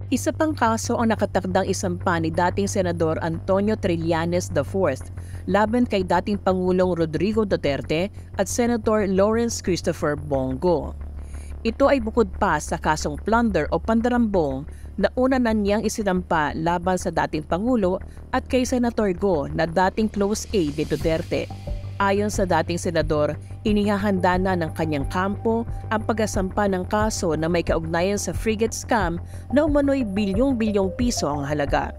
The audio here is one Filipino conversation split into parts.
Isa pang kaso ang nakatakdang isampa ni dating Senador Antonio Trillanes IV laban kay dating Pangulong Rodrigo Duterte at Senator Lawrence Christopher Bongo. Ito ay bukod pa sa kasong plunder o pandarambong na una na niyang isinampa laban sa dating Pangulo at kay Senator Go na dating close aide ni Duterte. Ayon sa dating senador, inihahanda na ng kanyang kampo ang pag-asampa ng kaso na may kaugnayan sa frigate scam na umano'y bilyong-bilyong piso ang halaga.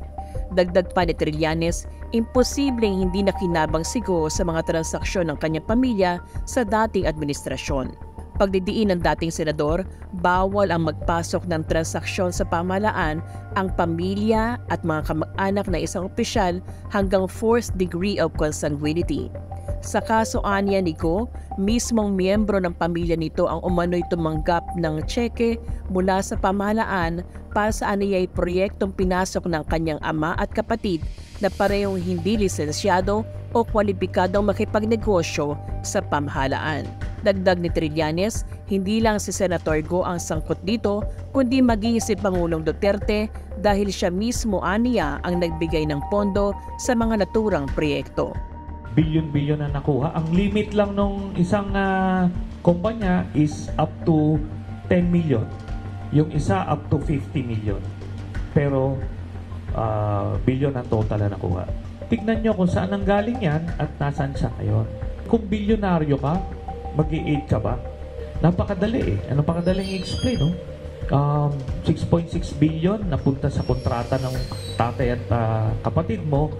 Dagdag pa ni Trillanes, imposibleng hindi nakinabang si Go sa mga transaksyon ng kanyang pamilya sa dating administrasyon. Pagdidiin ng dating senador, bawal ang magpasok ng transaksyon sa pamahalaan ang pamilya at mga kamag-anak na isang opisyal hanggang fourth degree of consanguinity. Sa kaso anya ni Go, mismong miyembro ng pamilya nito ang umano'y tumanggap ng tseke mula sa pamahalaan para sa aniyay proyektong pinasok ng kanyang ama at kapatid na parehong hindi lisensyado o kwalipikadong makipagnegosyo sa pamahalaan. Dagdag ni Trillanes, hindi lang si Senator Go ang sangkot dito, kundi maging si Pangulong Duterte dahil siya mismo aniya ang nagbigay ng pondo sa mga naturang proyekto. Bilyon-bilyon na nakuha. Ang limit lang nung isang kumpanya is up to 10 million. Yung isa up to 50 million. Pero bilyon ang total na nakuha. Tignan nyo kung saan ang galing yan at nasaan siya ngayon. Kung bilyonaryo ka, mag-i-8 ka ba? Napakadali eh. Napakadaling i-explain, no? 6.6 billion napunta sa kontrata ng tatay at kapatid mo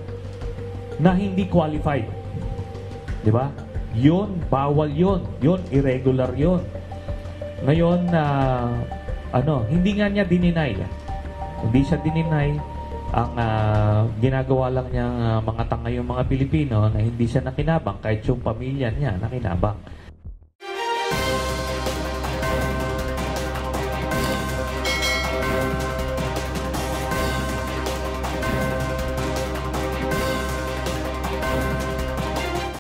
na hindi qualified. Di ba? Yun, bawal yun. Yun, irregular yun. Ngayon, hindi nga niya dininay. Hindi siya dininay. Ang ginagawa lang niya mga tanga yung mga Pilipino na hindi siya nakinabang kahit yung pamilya niya nakinabang.